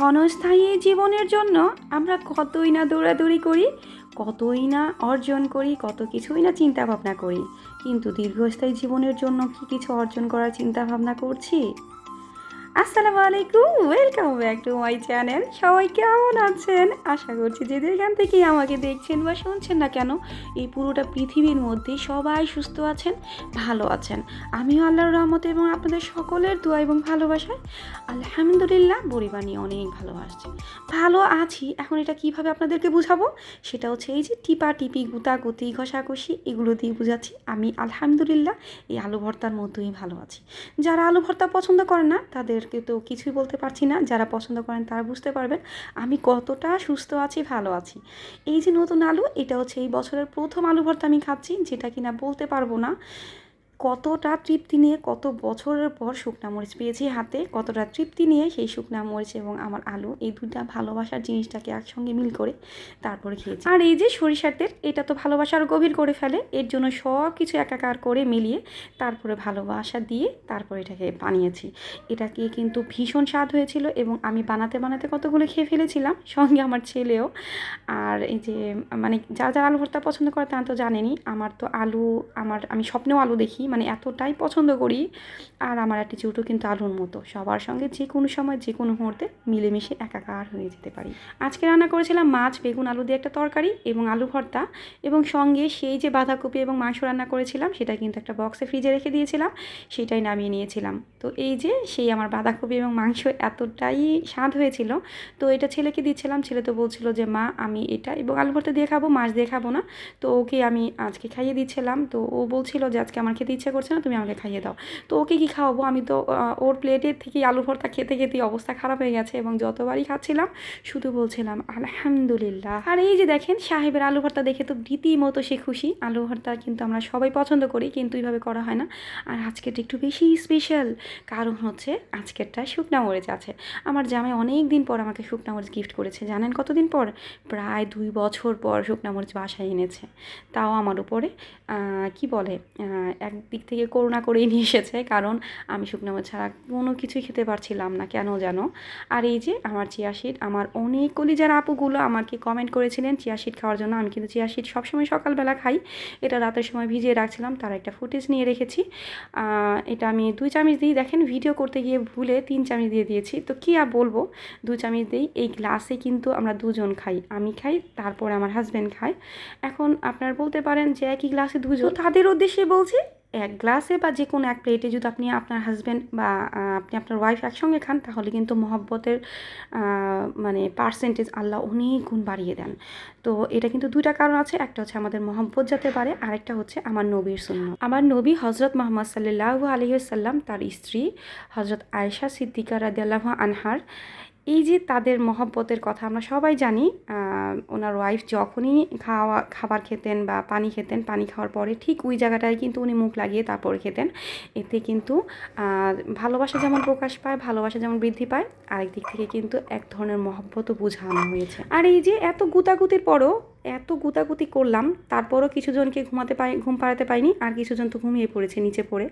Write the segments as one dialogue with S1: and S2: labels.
S1: ক্ষণস্থায়ী জীবনের জন্য আমরা কতই না দৌড়াদৌড়ি করি, কতই না অর্জন করি, কত কিছুই না চিন্তা ভাবনা করি, কিন্তু দীর্ঘস্থায়ী জীবনের জন্য কি কিছু অর্জন করার চিন্তা ভাবনা করছি? আসসালামু আলাইকুম, welcome back to my channel. সবাই কেমন আছেন? আশা করছি যে যেখান থেকেই আমাকে দেখছেন বা শুনছেন না কেন, এই পুরোটা পৃথিবীর মধ্যে সবাই সুস্থ আছেন, ভালো আছেন। আমিও আল্লাহর রহমতে এবং আপনাদের সকলের দোয়া এবং ভালোবাসায় আলহামদুলিল্লাহ পরিবারই অনেক ভালো আছি। এখন এটা কিভাবে আপনাদেরকে বুঝাবো? সেটা হচ্ছে এই যে টিপাটিপি, গুতাগুতি, ঘষাঘষি এগুলো দিয়ে বুঝাচ্ছি আমি আলহামদুলিল্লাহ এই আলু ভর্তার মধ্যেই ভালো আছি। যারা আলু ভর্তা পছন্দ করেন না তাদেরকে তো কিছুই বলতে পারছি না, যারা পছন্দ করেন তারা বুঝতে পারবেন আমি কতটা সুস্থ আছি, ভালো আছি। এই যে নতুন আলু, এটা হচ্ছে এই বছরের প্রথম আলু ভর্তা আমি খাচ্ছি, যেটা কিনা বলতে পারবো না কতটা তৃপ্তি নিয়ে, কত বছরের পর শুকনা মরিচ পেয়েছি হাতে, কতটা তৃপ্তি নিয়ে সেই শুকনা মরিচ এবং আমার আলু এই দুটা ভালোবাসার জিনিসটাকে একসঙ্গে মিল করে তারপরে খেয়েছি। আর এই যে সরিষার তেল, এটা তো ভালোবাসার গভীর করে ফেলে, এর জন্য সব কিছু একাকার করে মিলিয়ে তারপরে ভালোবাসা দিয়ে তারপরে এটাকে বানিয়েছি। এটাকে কিন্তু ভীষণ স্বাদ হয়েছিল এবং আমি বানাতে বানাতে কতগুলো খেয়ে ফেলেছিলাম, সঙ্গে আমার ছেলেও। আর এই যে মানে যারা যারা আলু ভর্তা পছন্দ করে তারা তো জানেনই, আমার তো আলু, আমি স্বপ্নেও আলু দেখি, মানে এতটাই পছন্দ করি। আর আমার অ্যাটিটিউডও কিন্তু আলুর মতো, সবার সঙ্গে যে কোনো সময় যে কোনো মুহূর্তে মিলেমিশে একাকার হয়ে যেতে পারি। আজকে রান্না করেছিলাম মাছ, বেগুন, আলু দিয়ে একটা তরকারি এবং আলু ভর্তা, এবং সঙ্গে সেই যে বাঁধাকপি এবং মাংস রান্না করেছিলাম সেটা কিন্তু একটা বক্সে ফ্রিজে রেখে দিয়েছিলাম, সেটাই নামিয়ে নিয়েছিলাম। তো এই যে সেই আমার বাঁধাকপি এবং মাংস এতটাই স্বাদ হয়েছিল, তো এটা ছেলেকে দিচ্ছিলাম। ছেলে তো বলছিল যে মা আমি এটা এবং আলু ভর্তা দিয়ে খাবো, মাছ দিয়ে খাবো না। তো ওকে আমি আজকে খাইয়ে দিচ্ছিলাম। তো ও বলছিল যে আজকে আমার খেতে ইচ্ছে করছে না, তুমি আমাকে খাইয়ে দাও। তো ওকে কি খাওয়াবো? আমি তো ওর প্লেটের থেকেই আলু ভর্তা খেতে খেতে অবস্থা খারাপ হয়ে গেছে এবং যতবারই খাচ্ছিলাম শুধু বলছিলাম আলহামদুলিল্লাহ। আর এই যে দেখেন সাহেবের আলু ভর্তা দেখে তো রীতিমতো সে খুশি। আলু ভর্তা কিন্তু আমরা সবাই পছন্দ করি, কিন্তু এইভাবে করা হয় না। আর আজকেরটা একটু বেশি স্পেশাল, কারণ হচ্ছে আজকেরটা শুকনা মরিচ আছে। আমার জামাই অনেক দিন পর আমাকে শুকনা মরিচ গিফট করেছে। জানেন কতদিন পর? প্রায় 2 বছর পর শুকনা মরিচ বাসায় এনেছে, তাও আমার উপরে কি বলে, একদিক থেকে করুণা করেই নিয়ে এসেছে, কারণ আমি শুকনো মরিচ ছাড়া কোনো কিছুই খেতে পারছিলাম না কেন যেন। আর এই যে আমার চিয়া সিড, আমার অনেক কলিজার আপুগুলো আমাকে কমেন্ট করেছিলেন চিয়া সিড খাওয়ার জন্য। আমি কিন্তু চিয়া সিড সবসময় সকালবেলা খাই, এটা রাতের সময় ভিজিয়ে রাখছিলাম, তার একটা ফুটেজ নিয়ে রেখেছি। এটা আমি 2 চামচ দিই, দেখেন ভিডিও করতে গিয়ে ভুলে 3 চামচ দিয়ে দিয়েছি। তো কী আর বলবো, 2 চামচ দিই। এই গ্লাসে কিন্তু আমরা দুজন খাই, আমি খাই তারপরে আমার হাজব্যান্ড খায়। এখন আপনারা বলতে পারেন যে একই গ্লাসে দুজন, তাদের উদ্দেশ্যে বলছি এক গ্লাসে বা যে কোনো এক প্লেটে যদি আপনি আপনার হাজব্যান্ড বা আপনি আপনার ওয়াইফ একসঙ্গে খান, তাহলে কিন্তু মহব্বতের মানে পার্সেন্টেজ আল্লাহ অনেক গুণ বাড়িয়ে দেন। তো এটা কিন্তু 2টা কারণ আছে, একটা হচ্ছে আমাদের মহব্বত যাতে বাড়ে, আরেকটা হচ্ছে আমার নবীর সুন্নাত। আমার নবী হজরত মুহাম্মদ সাল্লাল্লাহু আলাইহি ওয়াসাল্লাম, তার স্ত্রী হজরত আয়েশা সিদ্দিকা রাদিয়াল্লাহু আনহার এই যে তাদের মহব্বতের কথা আমরা সবাই জানি। ওনার ওয়াইফ যখনই খাবার খেতেন বা পানি খেতেন, পানি খাওয়ার পরে ঠিক ওই জায়গাটায় কিন্তু উনি মুখ লাগিয়ে তারপরে খেতেন। এতে কিন্তু ভালোবাসা যেমন প্রকাশ পায়, ভালোবাসা যেমন বৃদ্ধি পায়, আরেক দিক থেকে কিন্তু এক ধরনের মহব্বতও বোঝানো হয়েছে। আর এই যে এত গুতাগুতির পরও, এত গুতাগুতি করলাম, তারপরও কিছুজনকে ঘুম পাড়াতে পারিনি, আর কিছুজন তো ঘুমিয়ে পড়েছে নিচে পড়ে।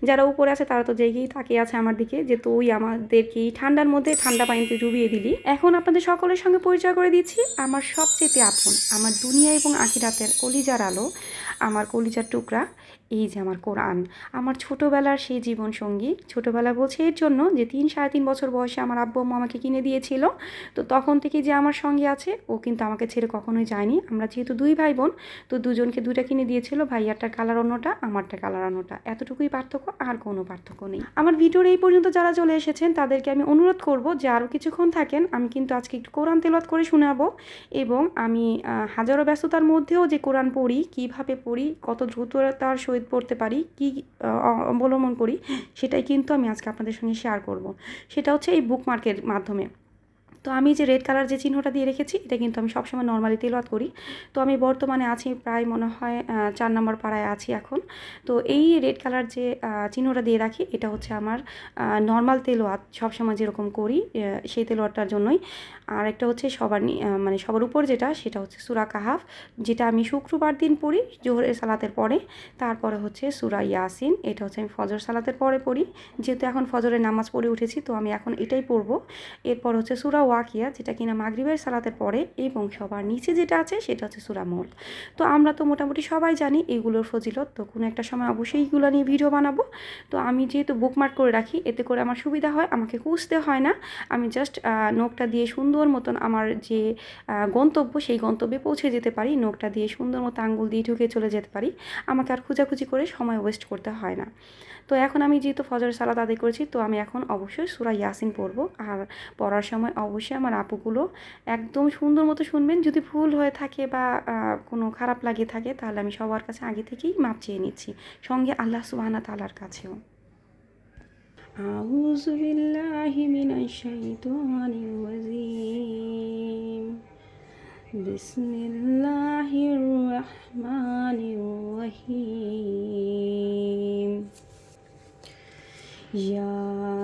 S1: যারা উপরে আছে তারা তো জেগেই তাকিয়ে আছে আমার দিকে, যে তুই আমাদেরকে এই ঠান্ডার মধ্যে ঠান্ডা পানিতে ডুবিয়ে দিলি। এখন আপনাদের সকলের সঙ্গে পরিচয় করে দিচ্ছি আমার সবচেয়ে আপন, আমার দুনিয়া এবং আখিরাতের কলিজার আলো, আমার কলিজার টুকরা, এই যে আমার কোরআন, আমার ছোটোবেলার সেই জীবনসঙ্গী। ছোটোবেলা বলছে এর জন্য যে 3-3.5 বছর বয়সে আমার আব্বু আম্মু আমাকে কিনে দিয়েছিল। তো তখন থেকে যে আমার সঙ্গে আছে, ও কিন্তু আমাকে ছেড়ে কখনোই যায়নি। আমরা যেহেতু 2 ভাই বোন, তো দুজনকে 2টা কিনে দিয়েছিল, ভাইয়ারটার কালার অন্যটা, আমারটা কালার অন্যটা, এতটুকুই পার্থক্য, আর কোনো পার্থক্য নেই। আমার ভিডিওর এই পর্যন্ত যারা চলে এসেছেন তাদেরকে আমি অনুরোধ করব যে আরও কিছুক্ষণ থাকেন। আমি কিন্তু আজকে একটু কোরআন তেলাওয়াত করে শোনাবো, এবং আমি হাজারো ব্যস্ততার মধ্যেও যে কোরআন পড়ি, কীভাবে পড়ি, কত দ্রুততার সহিত পড়তে পারি, কী অবলম্বন করি, সেটাই কিন্তু আমি আজকে আপনাদের সঙ্গে শেয়ার করব। সেটা হচ্ছে এই বুকমার্কের মাধ্যমে। তো আমি যে রেড কালার যে চিহ্নটা দিয়ে রেখেছি, এটা কিন্তু আমি সবসময় নর্মালি তেলাওয়াত করি। তো আমি বর্তমানে আছি প্রায় মনে হয় 4 নম্বর পাড়ায় আছি এখন। তো এই রেড কালার যে চিহ্নটা দিয়ে রাখি, এটা হচ্ছে আমার নর্মাল তেলাওয়াত, সবসময় যেরকম করি সেই তেলাওয়াতটার জন্যই। আর একটা হচ্ছে মানে সবার উপর যেটা, সেটা হচ্ছে সূরা কাহাফ, যেটা আমি শুক্রবার দিন পড়ি জোহরের সালাতের পরে। তারপরে হচ্ছে সূরা ইয়াসিন, এটা হচ্ছে আমি ফজর সালাতের পরে পড়ি, যেহেতু এখন ফজরের নামাজ পড়ে উঠেছি তো আমি এখন এটাই পড়বো। এরপর হচ্ছে সূরা ওয়াকিয়া, যেটা কিনা মাগরিবের সালাতের পরে, এবং সবার নিচে যেটা আছে সেটা হচ্ছে সূরা মুলক। তো আমরা তো মোটামুটি সবাই জানি এগুলোর ফজিলত, তো কোনো একটা সময় অবশ্যই এইগুলো নিয়ে ভিডিও বানাবো। তো আমি যেহেতু বুকমার্ক করে রাখি, এতে করে আমার সুবিধা হয়, আমাকে খুঁজতে হয় না। আমি জাস্ট নোকটা দিয়ে সুন্দর মতন আমার যে গন্তব্য, সেই গন্তব্যে পৌঁছে যেতে পারি, নোকটা দিয়ে সুন্দর মতো আঙ্গুল দিয়ে ঢুকে চলে যেতে পারি। আমাকে আর খোঁজাখুঁজি করে সময় ওয়েস্ট করতে হয় না। তো এখন আমি যেহেতু ফজর সালাত আদায় করেছি, তো আমি এখন অবশ্যই সূরা ইয়াসিন পড়বো। আর পড়ার সময় অবশ্যই আমার আপুগুলো একদম সুন্দর মতো শুনবেন। যদি ভুল হয়ে থাকে বা কোনো খারাপ লাগে থাকে, তাহলে আমি সবার কাছে আগে থেকেই মাপ চেয়ে নিচ্ছি, সঙ্গে আল্লাহ সুবহানাহু তাআলার কাছেও। আউযু বিল্লাহি মিনাশ শাইতানির রাজিম। বিসমিল্লাহির রহমানির রহিম।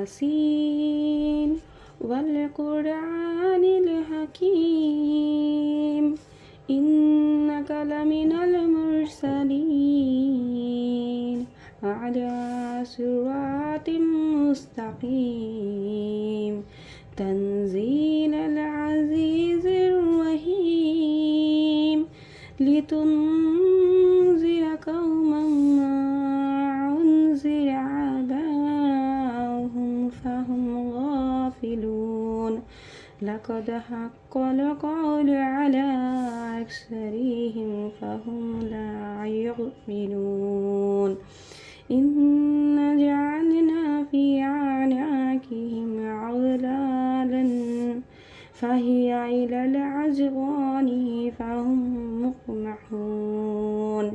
S1: ইয়াসিন ওয়াল কুরআনিল হাকীম ইন্নাকা লামিনাল মুরসালিন আলা সিরাতিম মুস্তাকিম তানজিলাল আজিজির রহিম লিতুনজিরা কওমান মা উনজিরা আবাহুম ফাহুম গাফিলুন লাকাদ হাক্কাল কওলু আলা আকসারিহিম ফাহুম লা ইউমিনুন ইন্না জাআলনা ফি আ'নাকিহিম আগলালান ফাহিয়া ইলাল আযগানি ফাহুম মুকমাহুন।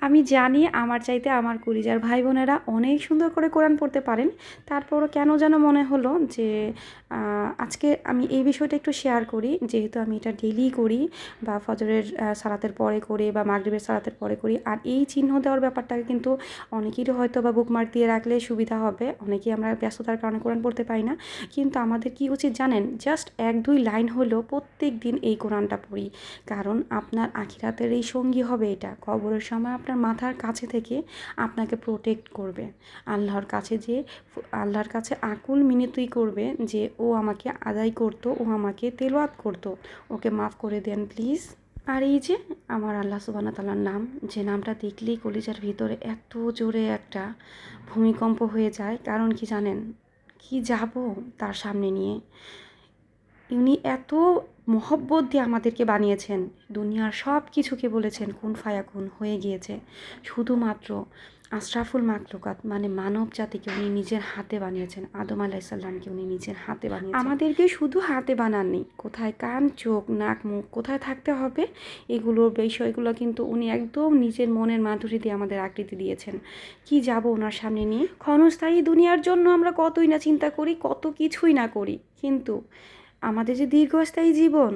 S1: আমি জানি আমার চাইতে আমার কলিজার ভাই বোনেরা অনেক সুন্দর করে কোরআন পড়তে পারেন, তারপরও কেন যেন মনে হলো যে আজকে আমি এই বিষয়টা একটু শেয়ার করি, যেহেতু আমি এটা ডেইলি করি, বা ফজরের সালাতের পরে করি, বা মাগরিবের সালাতের পরে করি। আর এই চিহ্ন দেওয়ার ব্যাপারটাকে কিন্তু অনেকেরই হয়তো বা বুকমার্ক দিয়ে রাখলে সুবিধা হবে, অনেকেই আমরা ব্যস্ততার কারণে কোরআন পড়তে পারি না। কিন্তু আমাদের কি উচিত জানেন, জাস্ট 1-2 লাইন হলেও প্রত্যেক দিন এই কোরআনটা পড়ি, কারণ আপনার আখিরাতের এই সঙ্গী হবে এটা। কবরের সময় আপনার মাথার কাছে থেকে আপনাকে প্রোটেক্ট করবে, আল্লাহর কাছে আকুল মিনতি করবে যে ও আমাকে আদায় করতো, ও আমাকে তেলাওয়াত করতো, ওকে মাফ করে দেন প্লিজ। আর এই যে আমার আল্লাহ সুবহানাহু তাআলার নাম, যে নামটা দেখলেই কলিজার ভিতরে এত জোরে একটা ভূমিকম্প হয়ে যায়। কারণ কি জানেন, কি যাব তার সামনে নিয়ে। উনি এত মহব্বত দিয়ে আমাদেরকে বানিয়েছেন, দুনিয়ার সব কিছুকে বলেছেন কুন ফায়াকুন, হয়ে গিয়েছে। শুধুমাত্র আশরাফুল মাখলুকাত মানে মানব জাতিকে উনি নিজের হাতে বানিয়েছেন, আদম আলাইহিস সালামকে উনি নিজের হাতে বানিয়েছেন। আমাদেরকে শুধু হাতে বানাননি, কোথায় কান, চোখ, নাক, মুখ কোথায় থাকতে হবে, এগুলোর বিষয়গুলো কিন্তু উনি একদম নিজের মনের মাধুরী দিয়ে আমাদের আকৃতি দিয়েছেন। কি যাব ওনার সামনে নিয়ে। ক্ষণস্থায়ী দুনিয়ার জন্য আমরা কতই না চিন্তা করি, কত কিছুই না করি, কিন্তু আমাদের যে দীর্ঘস্থায়ী জীবন,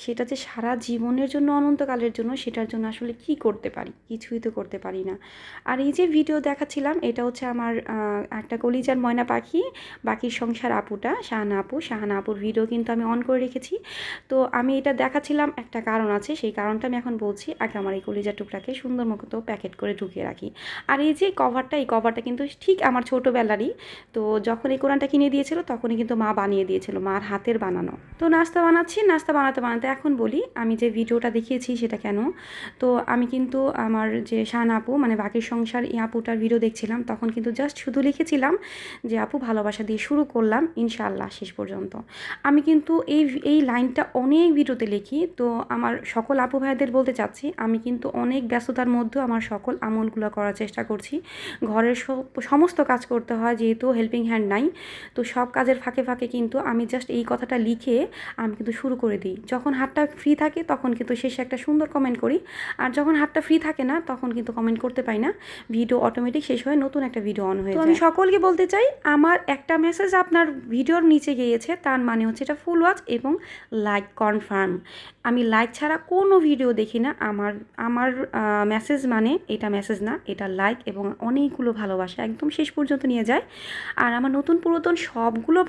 S1: সেটা যে সারা জীবনের জন্য, অনন্তকালের জন্য, সেটার জন্য আসলে কি করতে পারি? কিছুই তো করতে পারি না। আর এই যে ভিডিও দেখাচ্ছিলাম, এটা হচ্ছে আমার একটা কলিজার ময়না পাখি, বাকির সংসার আপুটা, শাহানা আপুর ভিডিও কিন্তু আমি অন করে রেখেছি। তো আমি এটা দেখাচ্ছিলাম, একটা কারণ আছে, সেই কারণটা আমি এখন বলছি। আগে আমার এই কলিজার টুকটাকে সুন্দর মতো প্যাকেট করে ঢুকিয়ে রাখি। আর এই যে এই কভারটা কিন্তু ঠিক আমার ছোটোবেলারই। তো যখন এই কোরআনটা কিনে দিয়েছিল, তখনই কিন্তু মা বানিয়ে দিয়েছিল, মার হাতের বানানো। তো নাস্তা বানাতে বানাতে এখন বলি আমি যে ভিডিওটা দেখিয়েছি সেটা কেন। তো আমি কিন্তু আমার যে শাহানা আপু মানে বাকির সংসার এই আপুটার ভিডিও দেখছিলাম, তখন কিন্তু জাস্ট শুধু লিখেছিলাম যে আপু ভালোবাসা দিয়ে শুরু করলাম ইনশাআল্লাহ শেষ পর্যন্ত। আমি কিন্তু এই লাইনটা অনেক ভিডিওতে লিখি। তো আমার সকল আপু ভাইদের বলতে চাচ্ছি, আমি কিন্তু অনেক ব্যস্ততার মধ্যেও আমার সকল আমলগুলো করার চেষ্টা করছি। ঘরের সমস্ত কাজ করতে হয়, যেহেতু হেল্পিং হ্যান্ড নাই, তো সব কাজের ফাঁকে ফাঁকে কিন্তু আমি জাস্ট এই কথাটা লিখে আমি কিন্তু শুরু করে দিই। যখন যখন হাতটা ফ্রি থাকে তখন কিন্তু শেষে একটা সুন্দর কমেন্ট করি, আর যখন হাতটা ফ্রি থাকে না তখন কিন্তু কমেন্ট করতে পাই না, ভিডিও অটোমেটিক শেষ হয়ে নতুন একটা ভিডিও অন হয়ে যায়। তো আমি সকলকে বলতে চাই, আমার একটা মেসেজ আপনার ভিডিওর নিচে গিয়েছে, তার মানে হচ্ছে এটা ফুল ওয়াচ এবং লাইক কনফার্ম। আমি লাইক ছাড়া কোনো ভিডিও দেখি না। আমার আমার মেসেজ মানে এটা মেসেজ না, এটা লাইক এবং অনেকগুলো ভালোবাসা একদম শেষ পর্যন্ত নিয়ে যায়। আর আমার নতুন পুরাতন সবগুলো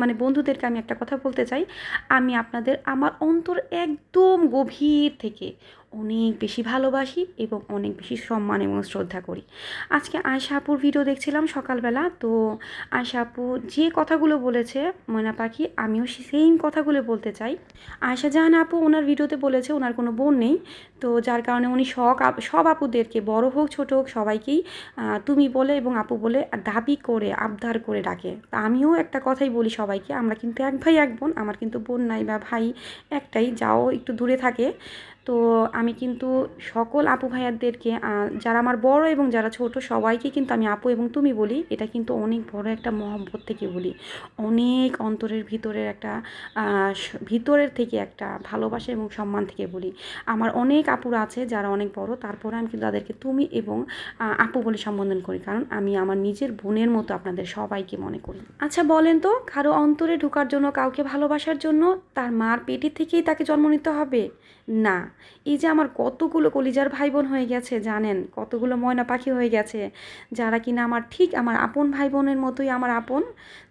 S1: মানে বন্ধুদেরকে আমি একটা কথা বলতে চাই, আমি আপনাদের আমার অন্তর একদম গভীর থেকে অনেক বেশি ভালোবাসি এবং অনেক বেশি সম্মান এবং শ্রদ্ধা করি। আজকে আয়শা আপুর ভিডিও দেখছিলাম সকালবেলা, তো আয়শা আপু যে কথাগুলো বলেছে ময়না পাখি, আমিও সেম কথাগুলো বলতে চাই। আয়শা জাহান আপু ওনার ভিডিওতে বলেছে ওনার কোনো বোন নেই, তো যার কারণে উনি সব আপুদেরকে বড় হোক ছোট হোক সবাইকেই তুমি বলে এবং আপু বলে দাবি করে আবদার করে ডাকে। তা আমিও একটা কথাই বলি সবাইকে, আমরা কিন্তু এক ভাই এক বোন, আমার কিন্তু বোন নাই বা ভাই একটাই, যাও একটু দূরে থাকে। তো আমি কিন্তু সকল আপু ভাইয়াদেরকে যারা আমার বড় এবং যারা ছোট সবাইকে কিন্তু আমি আপু এবং তুমি বলি, এটা কিন্তু অনেক বড় একটা মহব্বত থেকে বলি, অনেক অন্তরের ভিতরের একটা ভিতরের থেকে একটা ভালোবাসা এবং সম্মান থেকে বলি। আমার অনেক আপুরা আছে যারা অনেক বড়, তারপরে আমি কিন্তু তাদেরকে তুমি এবং আপু বলে সম্বোধন করি, কারণ আমি আমার নিজের বোনের মতো আপনাদের সবাইকে মনে করি। আচ্ছা বলেন তো, কারো অন্তরে ঢোকার জন্য, কাউকে ভালোবাসার জন্য তার মার পেটে থেকেই তাকে জন্ম নিতে হবে? না। এই যে আমার কতগুলো কলিজার ভাই বোন হয়ে গেছে জানেন, কতগুলো ময়না পাখি হয়ে গেছে, যারা কিনা আমার ঠিক আমার আপন ভাই বোনের মতোই আমার আপন,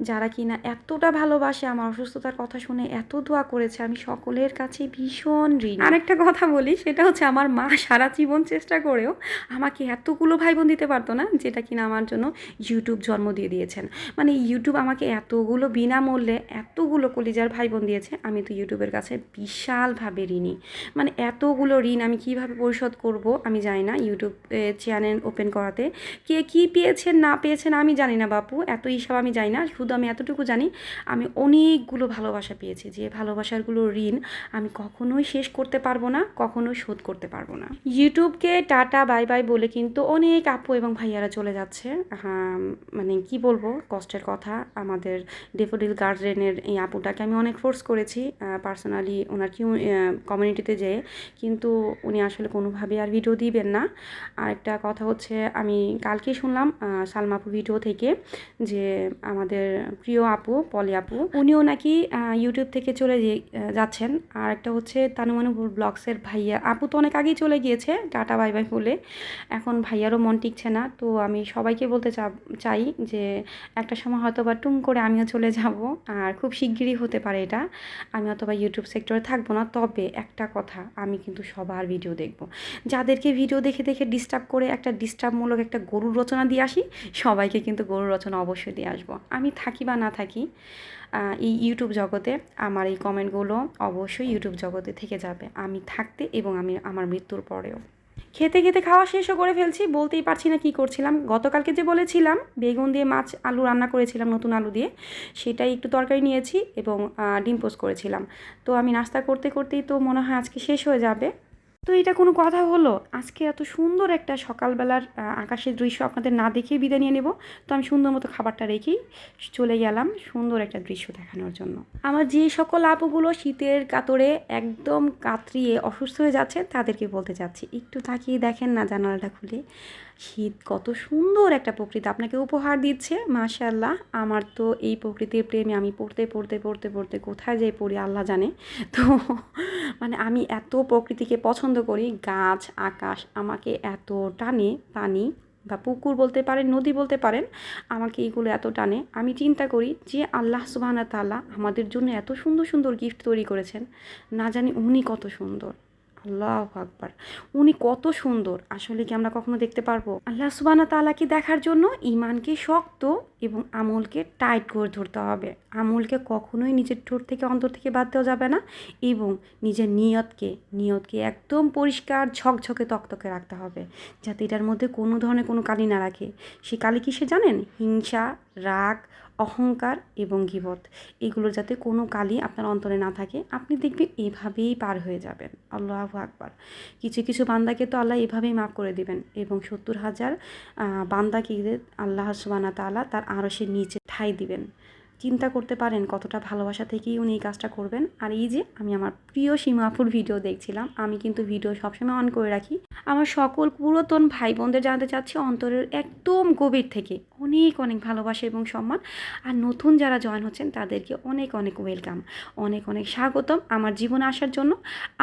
S1: যারা কিনা এতটা ভালোবাসে, আমার অসুস্থতার কথা শুনে এত দোয়া করেছে, আমি সকলের কাছে ভীষণ ঋণী। আরেকটা কথা বলি, সেটা হচ্ছে আমার মা সারা জীবন চেষ্টা করেও আমাকে এতগুলো ভাই বোন দিতে পারতো না, যেটা কিনা আমার জন্য ইউটিউব জন্ম দিয়ে দিয়েছেন। মানে ইউটিউব আমাকে এতগুলো বিনামূল্যে এতগুলো কলিজার ভাই বোন দিয়েছে, আমি তো ইউটিউবের কাছে বিশালভাবে ঋণী। মানে এতগুলো ঋণ আমি কিভাবে পরিশোধ করব আমি জানি না। ইউটিউব চ্যানেল ওপেন করাতে কে কী পেয়েছেন না পেয়েছেন আমি জানি না বাপু, এত হিসাব আমি জানি না, শুধু আমি এতটুকু জানি আমি অনেকগুলো ভালোবাসা পেয়েছি, যে ভালোবাসারগুলো ঋণ আমি কখনোই শেষ করতে পারবো না, কখনোই শোধ করতে পারবো না। ইউটিউবকে টাটা বাই বাই বলে কিন্তু অনেক আপু এবং ভাইয়ারা চলে যাচ্ছে। হ্যাঁ, মানে কি বলবো, কষ্টের কথা। আমাদের ডেফোডিল গার্ডেনের এই আপুটাকে আমি অনেক ফোর্স করেছি পার্সোনালি ওনার কমিউনিটিতে যেয়ে, কিন্তু উনি আসলে কোনোভাবে আর ভিডিও দিবেন না। আর একটা কথা হচ্ছে, আমি কালকেই শুনলাম সালমা আপু ভিডিও থেকে যে আমাদের প্রিয় আপু পলি আপু উনিও নাকি ইউটিউব থেকে চলে যাচ্ছেন। আর একটা হচ্ছে তানুমানু ব্লগসের ভাইয়া আপু তো অনেক আগেই চলে গিয়েছে টাটা বাই বাই বলে, এখন ভাইয়ারও মন টিকছে না। তো আমি সবাইকে বলতে চাই যে একটা সময় হয়তো বা টুম করে আমিও চলে যাব, আর খুব শিগগিরই হতে পারে এটা, আমি অথবা ইউটিউব সেক্টরে থাকবো না। তবে একটা কথা, আমি কিন্তু সবার ভিডিও দেখব, যাদেরকে ভিডিও দেখে দেখে ডিস্টার্ব করে একটা ডিস্টার্বমূলক একটা গরুর রচনা দিয়ে আসি, সবাইকে কিন্তু গরুর রচনা অবশ্যই দিয়ে আসবো। আমি থাকি বা না থাকি এই ইউটিউব জগতে, আমার এই কমেন্টগুলো অবশ্যই ইউটিউব জগতে থেকে যাবে, আমি থাকতে এবং আমি আমার মৃত্যুর পরেও। খেতে খেতে খাওয়া শেষও করে ফেলছি, বলতেই পারছি না কী করছিলাম। গতকালকে যে বলেছিলাম বেগুন দিয়ে মাছ আলু রান্না করেছিলাম, নতুন আলু দিয়ে, সেটাই একটু তরকারি নিয়েছি এবং ডিম পোস্ট করেছিলাম। তো আমি নাস্তা করতে করতেই তো মনে হয় আজকে শেষ হয়ে যাবে। তো এটা কোনো কথা হলো, আজকে এত সুন্দর একটা সকালবেলার আকাশের দৃশ্য আপনাদের না দেখেই বিদায় নিয়ে নেব। তো আমি সুন্দর মতো খাবারটা রেখেই চলে গেলাম সুন্দর একটা দৃশ্য দেখানোর জন্য। আমার যে সকল আপুগুলো শীতের কাতরে একদম কাতরিয়ে অসুস্থ হয়ে যাচ্ছে তাদেরকে বলতে চাচ্ছি, একটু তাকিয়ে দেখেন না জানালাটা খুলে, শীত কত সুন্দর একটা প্রকৃতি আপনাকে উপহার দিচ্ছে। মাশাআল্লাহ, আমার তো এই প্রকৃতির প্রেমে আমি পড়তে পড়তে পড়তে পড়তে কোথায় যাই পড়ি আল্লাহ জানে। তো মানে আমি এত প্রকৃতিকে পছন্দ করি, গাছ আকাশ আমাকে এত টানে, পানি বা পুকুর বলতে পারেন, নদী বলতে পারেন, আমাকে এইগুলো এত টানে। আমি চিন্তা করি যে আল্লাহ সুবহানাহু ওয়া তাআলা আমাদের জন্য এত সুন্দর সুন্দর গিফট তৈরি করেছেন, না জানি উনি কত সুন্দর। আল্লাহু আকবার, উনি কত সুন্দর, আসলে কি আমরা কখনো দেখতে পারবো? আল্লাহ সুবহানাহু ওয়া তাআলাকে দেখার জন্য ইমানকে শক্ত এবং আমলকে টাইট করে ধরতে হবে। আমলকে কখনোই নিজের ঠোঁট থেকে অন্তর থেকে বাদ দেওয়া যাবে না, এবং নিজের নিয়তকে একদম পরিষ্কার ঝকঝকে তকতকে রাখতে হবে, যাতে এটার মধ্যে কোনো ধরনের কোনো কালি না রাখে। সে কালি কিসে জানেন? হিংসা, রাগ, অহংকার এবং গীবত, এগুলোর যাতে কোনো কালি আপনার অন্তরে না থাকে। আপনি দেখবেন এভাবেই পার হয়ে যাবেন। আল্লাহু আকবার। কিছু কিছু বান্দাকে তো আল্লাহ এভাবেই মাফ করে দিবেন, এবং 70,000 বান্দাকে আল্লাহ সুবহানাহু ওয়া তাআলা তার আরশের নিচে ঠাঁই দিবেন। চিন্তা করতে পারেন কতটা ভালোবাসা থেকেই উনি এই কাজটা করবেন। আর এই যে আমি আমার প্রিয় সীমা আপুর ভিডিও দেখছিলাম, আমি কিন্তু ভিডিও সবসময় অন করে রাখি। আমার সকল পুরাতন ভাই বোনদের জানাতে চাচ্ছি অন্তরের একদম গভীর থেকে অনেক অনেক ভালোবাসা এবং সম্মান। আর নতুন যারা জয়েন হচ্ছেন তাদেরকে অনেক অনেক ওয়েলকাম, অনেক অনেক স্বাগতম আমার জীবনে আসার জন্য।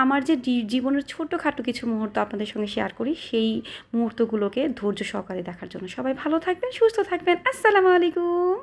S1: আমার যে জীবনের ছোটোখাটো কিছু মুহূর্ত আপনাদের সঙ্গে শেয়ার করি, সেই মুহূর্তগুলোকে ধৈর্য সহকারে দেখার জন্য। সবাই ভালো থাকবেন, সুস্থ থাকবেন। আসসালামু আলাইকুম।